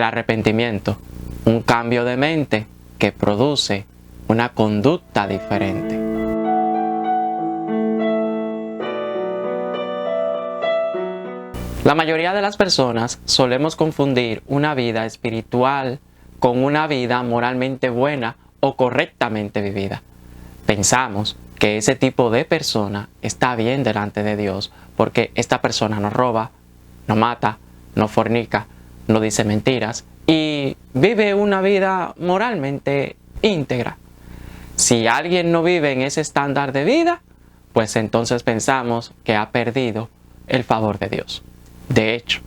El arrepentimiento, un cambio de mente que produce una conducta diferente. La mayoría de las personas solemos confundir una vida espiritual con una vida moralmente buena o correctamente vivida. Pensamos que ese tipo de persona está bien delante de Dios porque esta persona no roba, no mata, no fornica, no dice mentiras y vive una vida moralmente íntegra. Si alguien no vive en ese estándar de vida, pues entonces pensamos que ha perdido el favor de Dios. De hecho,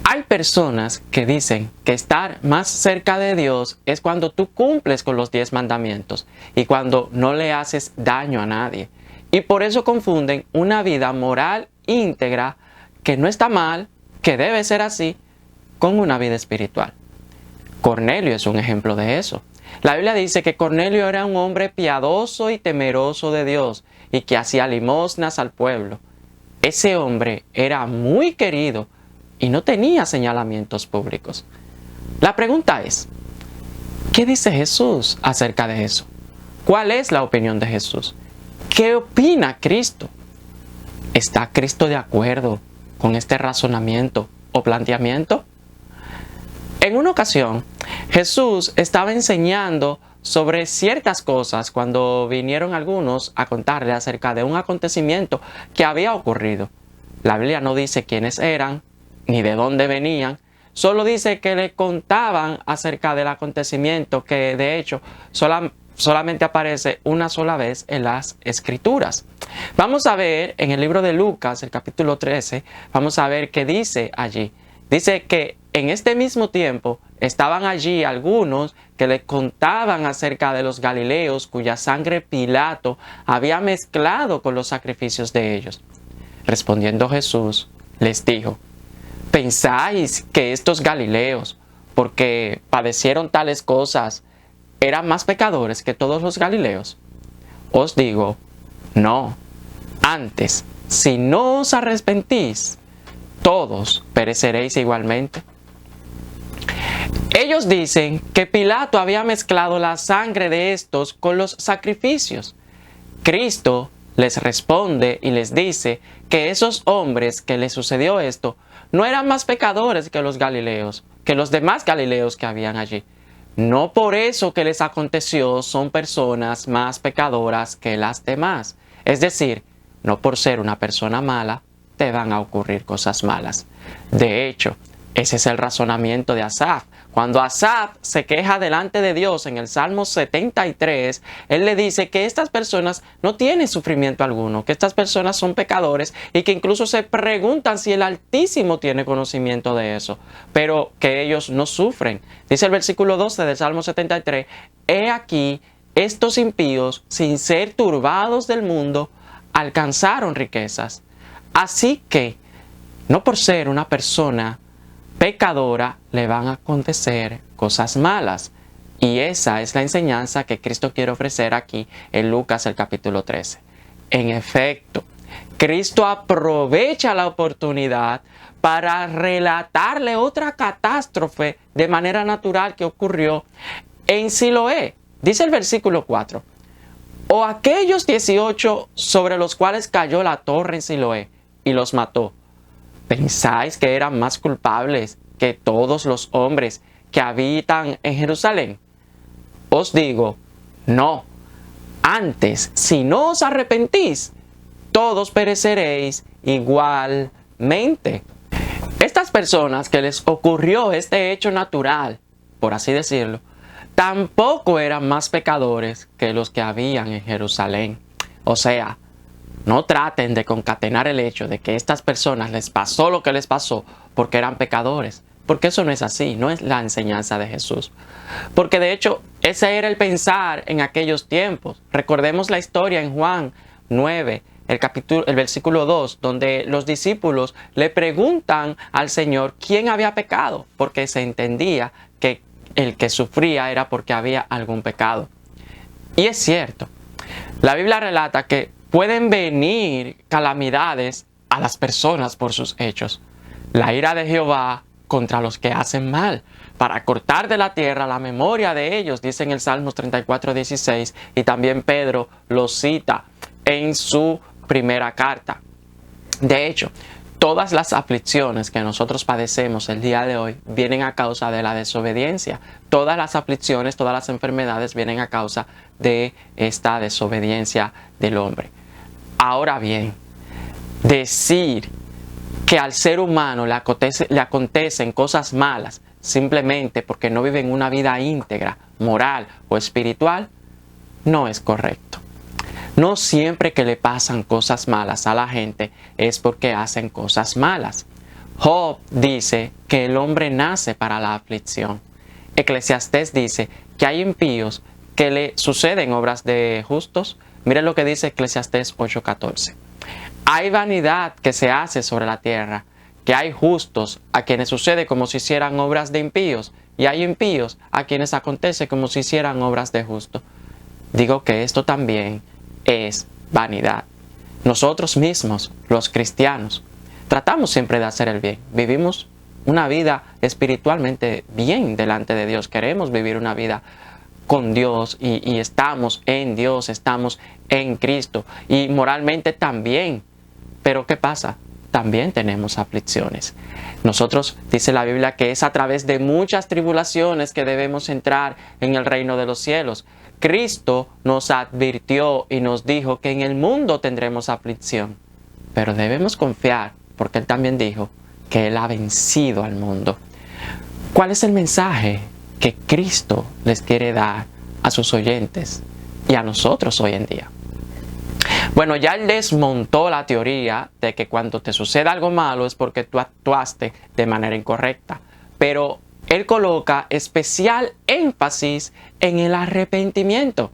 hay personas que dicen que estar más cerca de Dios es cuando tú cumples con los 10 mandamientos y cuando no le haces daño a nadie. Y por eso confunden una vida moral íntegra, que no está mal, que debe ser así, con una vida espiritual. Cornelio es un ejemplo de eso. La Biblia dice que Cornelio era un hombre piadoso y temeroso de Dios y que hacía limosnas al pueblo. Ese hombre era muy querido y no tenía señalamientos públicos. La pregunta es, ¿qué dice Jesús acerca de eso? ¿Cuál es la opinión de Jesús? ¿Qué opina Cristo? ¿Está Cristo de acuerdo con este razonamiento o planteamiento? En una ocasión, Jesús estaba enseñando sobre ciertas cosas cuando vinieron algunos a contarle acerca de un acontecimiento que había ocurrido. La Biblia no dice quiénes eran, ni de dónde venían, solo dice que le contaban acerca del acontecimiento que de hecho solamente aparece una sola vez en las Escrituras. Vamos a ver en el libro de Lucas, el capítulo 13, vamos a ver qué dice allí. Dice que en este mismo tiempo estaban allí algunos que le contaban acerca de los galileos cuya sangre Pilato había mezclado con los sacrificios de ellos. Respondiendo Jesús, les dijo: ¿pensáis que estos galileos, porque padecieron tales cosas, eran más pecadores que todos los galileos? Os digo, no. Antes, si no os arrepentís, todos pereceréis igualmente. Ellos dicen que Pilato había mezclado la sangre de estos con los sacrificios. Cristo les responde y les dice que esos hombres que les sucedió esto no eran más pecadores que los galileos, que los demás galileos que habían allí. No por eso que les aconteció son personas más pecadoras que las demás. Es decir, no por ser una persona mala te van a ocurrir cosas malas. De hecho, ese es el razonamiento de Asaf. Cuando Asaf se queja delante de Dios en el Salmo 73, él le dice que estas personas no tienen sufrimiento alguno, que estas personas son pecadores y que incluso se preguntan si el Altísimo tiene conocimiento de eso, pero que ellos no sufren. Dice el versículo 12 del Salmo 73, he aquí, estos impíos, sin ser turbados del mundo, alcanzaron riquezas. Así que, no por ser una persona pecadora le van a acontecer cosas malas. Y esa es la enseñanza que Cristo quiere ofrecer aquí en Lucas el capítulo 13. En efecto, Cristo aprovecha la oportunidad para relatarle otra catástrofe de manera natural que ocurrió en Siloé. Dice el versículo 4. O aquellos 18 sobre los cuales cayó la torre en Siloé y los mató, ¿pensáis que eran más culpables que todos los hombres que habitan en Jerusalén? Os digo, no. Antes, si no os arrepentís, todos pereceréis igualmente. Estas personas que les ocurrió este hecho natural, por así decirlo, tampoco eran más pecadores que los que habían en Jerusalén. O sea, no traten de concatenar el hecho de que a estas personas les pasó lo que les pasó porque eran pecadores. Porque eso no es así, no es la enseñanza de Jesús. Porque de hecho, ese era el pensar en aquellos tiempos. Recordemos la historia en Juan 9, el versículo 2, donde los discípulos le preguntan al Señor quién había pecado, porque se entendía que el que sufría era porque había algún pecado. Y es cierto, la Biblia relata que pueden venir calamidades a las personas por sus hechos. La ira de Jehová contra los que hacen mal, para cortar de la tierra la memoria de ellos, dice en el Salmos 34:16, y también Pedro lo cita en su primera carta. De hecho, todas las aflicciones que nosotros padecemos el día de hoy vienen a causa de la desobediencia. Todas las aflicciones, todas las enfermedades vienen a causa de esta desobediencia del hombre. Ahora bien, decir que al ser humano le acontecen cosas malas simplemente porque no viven una vida íntegra, moral o espiritual, no es correcto. No siempre que le pasan cosas malas a la gente es porque hacen cosas malas. Job dice que el hombre nace para la aflicción. Eclesiastés dice que hay impíos que le suceden obras de justos. Miren lo que dice Eclesiastés 8:14. Hay vanidad que se hace sobre la tierra, que hay justos a quienes sucede como si hicieran obras de impíos, y hay impíos a quienes acontece como si hicieran obras de justos. Digo que esto también es vanidad. Nosotros mismos, los cristianos, tratamos siempre de hacer el bien. Vivimos una vida espiritualmente bien delante de Dios. Queremos vivir una vida con Dios y estamos en Dios, estamos en Cristo. Y moralmente también. Pero ¿qué pasa? También tenemos aflicciones. Nosotros, dice la Biblia, que es a través de muchas tribulaciones que debemos entrar en el reino de los cielos. Cristo nos advirtió y nos dijo que en el mundo tendremos aflicción. Pero debemos confiar, porque Él también dijo que Él ha vencido al mundo. ¿Cuál es el mensaje que Cristo les quiere dar a sus oyentes y a nosotros hoy en día? Bueno, ya Él desmontó la teoría de que cuando te suceda algo malo es porque tú actuaste de manera incorrecta. Pero Él coloca especial énfasis en el arrepentimiento.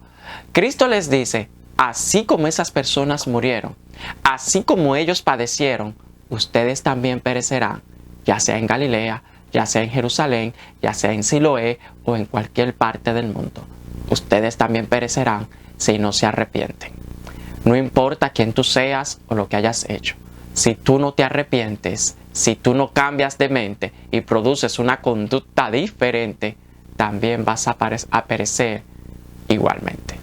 Cristo les dice, así como esas personas murieron, así como ellos padecieron, ustedes también perecerán, ya sea en Galilea, ya sea en Jerusalén, ya sea en Siloé o en cualquier parte del mundo. Ustedes también perecerán si no se arrepienten. No importa quién tú seas o lo que hayas hecho. Si tú no te arrepientes, si tú no cambias de mente y produces una conducta diferente, también vas a perecer igualmente.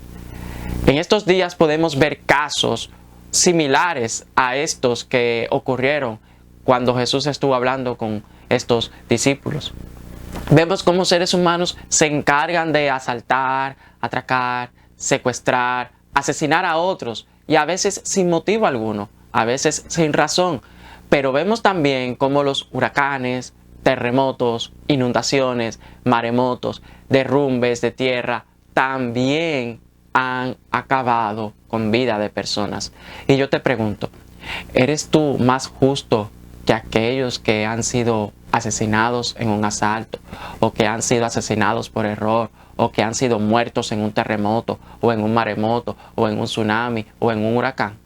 En estos días podemos ver casos similares a estos que ocurrieron cuando Jesús estuvo hablando con estos discípulos. Vemos cómo seres humanos se encargan de asaltar, atracar, secuestrar, asesinar a otros, y a veces sin motivo alguno, a veces sin razón. Pero vemos también cómo los huracanes, terremotos, inundaciones, maremotos, derrumbes de tierra también han acabado con vida de personas. Y yo te pregunto, ¿eres tú más justo que aquellos que han sido asesinados en un asalto, o que han sido asesinados por error, o que han sido muertos en un terremoto, o en un maremoto, o en un tsunami, o en un huracán?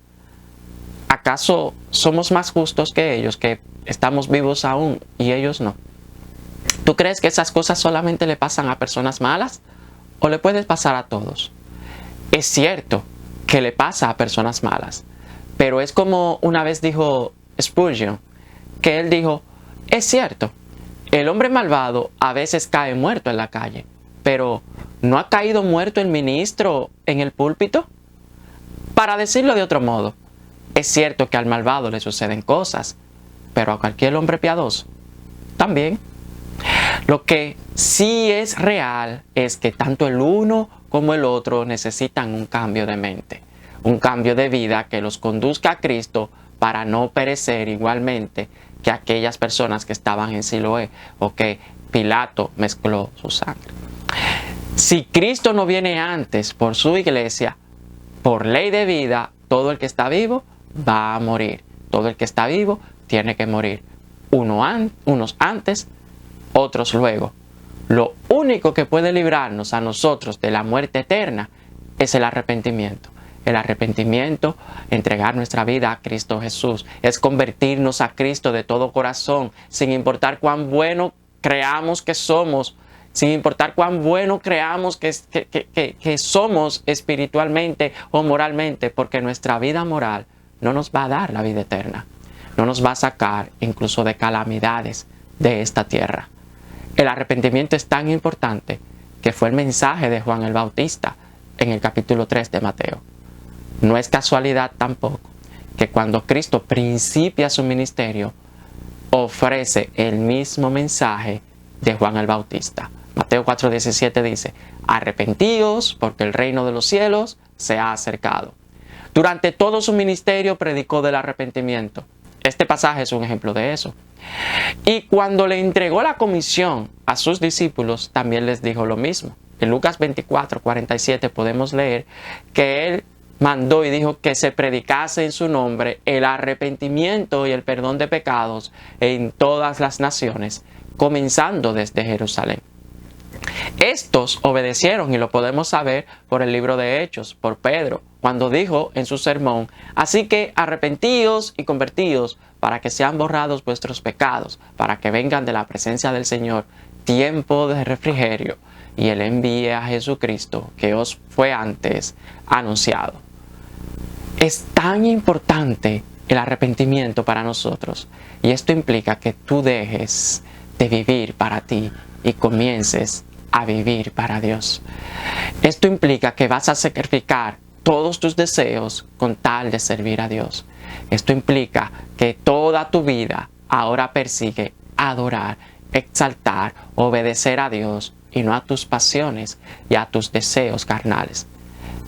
¿Acaso somos más justos que ellos, que estamos vivos aún y ellos no? ¿Tú crees que esas cosas solamente le pasan a personas malas o le puede pasar a todos? Es cierto que le pasa a personas malas, pero es como una vez dijo Spurgeon, que él dijo, es cierto, el hombre malvado a veces cae muerto en la calle, pero ¿no ha caído muerto el ministro en el púlpito? Para decirlo de otro modo, es cierto que al malvado le suceden cosas, pero a cualquier hombre piadoso también. Lo que sí es real es que tanto el uno como el otro necesitan un cambio de mente, un cambio de vida que los conduzca a Cristo para no perecer igualmente que aquellas personas que estaban en Siloé o que Pilato mezcló su sangre. Si Cristo no viene antes por su iglesia, por ley de vida, todo el que está vivo va a morir. Todo el que está vivo tiene que morir. Unos antes, otros luego. Lo único que puede librarnos a nosotros de la muerte eterna es el arrepentimiento. El arrepentimiento, entregar nuestra vida a Cristo Jesús, es convertirnos a Cristo de todo corazón, sin importar cuán bueno creamos que somos, sin importar cuán bueno creamos que somos espiritualmente o moralmente, porque nuestra vida moral no nos va a dar la vida eterna, no nos va a sacar incluso de calamidades de esta tierra. El arrepentimiento es tan importante que fue el mensaje de Juan el Bautista en el capítulo 3 de Mateo. No es casualidad tampoco que cuando Cristo principia su ministerio, ofrece el mismo mensaje de Juan el Bautista. Mateo 4:17 dice: arrepentíos porque el reino de los cielos se ha acercado. Durante todo su ministerio predicó del arrepentimiento. Este pasaje es un ejemplo de eso. Y cuando le entregó la comisión a sus discípulos, también les dijo lo mismo. En Lucas 24:47 podemos leer que él mandó y dijo que se predicase en su nombre el arrepentimiento y el perdón de pecados en todas las naciones, comenzando desde Jerusalén. Estos obedecieron, y lo podemos saber por el libro de Hechos, por Pedro, cuando dijo en su sermón: así que arrepentíos y convertíos para que sean borrados vuestros pecados, para que vengan de la presencia del Señor tiempo de refrigerio, y Él envíe a Jesucristo, que os fue antes anunciado. Es tan importante el arrepentimiento para nosotros, y esto implica que tú dejes de vivir para ti y comiences a vivir para Dios. Esto implica que vas a sacrificar todos tus deseos con tal de servir a Dios. Esto implica que toda tu vida ahora persigue adorar, exaltar, obedecer a Dios y no a tus pasiones y a tus deseos carnales.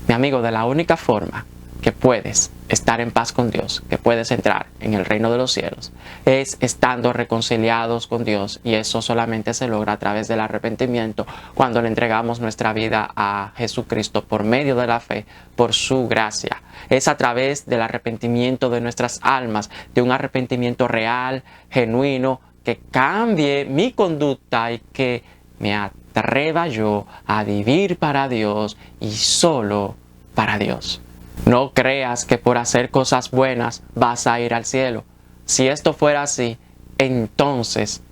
Mi amigo, de la única forma que puedes estar en paz con Dios, que puedes entrar en el reino de los cielos, es estando reconciliados con Dios, y eso solamente se logra a través del arrepentimiento, cuando le entregamos nuestra vida a Jesucristo por medio de la fe, por su gracia. Es a través del arrepentimiento de nuestras almas, de un arrepentimiento real, genuino, que cambie mi conducta y que me atreva yo a vivir para Dios y solo para Dios. No creas que por hacer cosas buenas vas a ir al cielo. Si esto fuera así, entonces,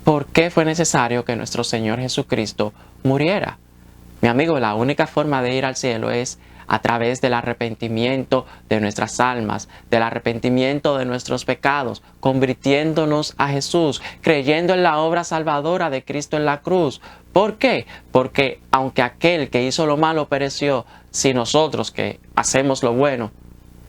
¿por qué fue necesario que nuestro Señor Jesucristo muriera? Mi amigo, la única forma de ir al cielo es a través del arrepentimiento de nuestras almas, del arrepentimiento de nuestros pecados, convirtiéndonos a Jesús, creyendo en la obra salvadora de Cristo en la cruz. ¿Por qué? Porque aunque aquel que hizo lo malo pereció, si nosotros que hacemos lo bueno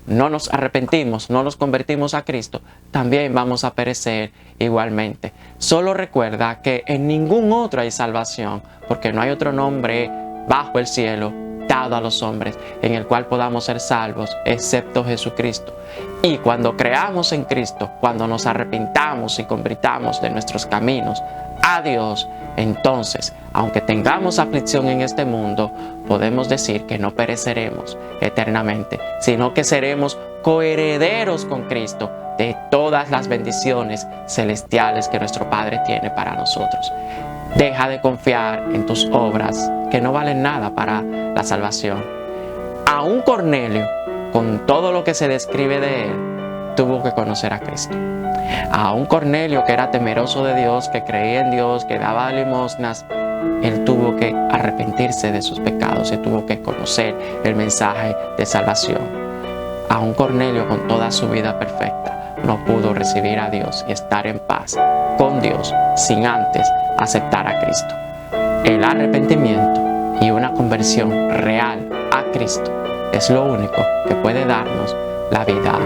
no nos arrepentimos, no nos convertimos a Cristo, también vamos a perecer igualmente. Solo recuerda que en ningún otro hay salvación, porque no hay otro nombre bajo el cielo dado a los hombres en el cual podamos ser salvos, excepto Jesucristo. Y cuando creamos en Cristo, cuando nos arrepintamos y convirtamos de nuestros caminos a Dios, entonces, aunque tengamos aflicción en este mundo, podemos decir que no pereceremos eternamente, sino que seremos coherederos con Cristo de todas las bendiciones celestiales que nuestro Padre tiene para nosotros. Deja de confiar en tus obras, que no valen nada para la salvación. Aún Cornelio, con todo lo que se describe de él, tuvo que conocer a Cristo. Aún Cornelio, que era temeroso de Dios, que creía en Dios, que daba limosnas, él tuvo que arrepentirse de sus pecados y tuvo que conocer el mensaje de salvación. Aún Cornelio, con toda su vida perfecta, no pudo recibir a Dios y estar en paz con Dios sin antes aceptar a Cristo. El arrepentimiento y una conversión real a Cristo es lo único que puede darnos la vida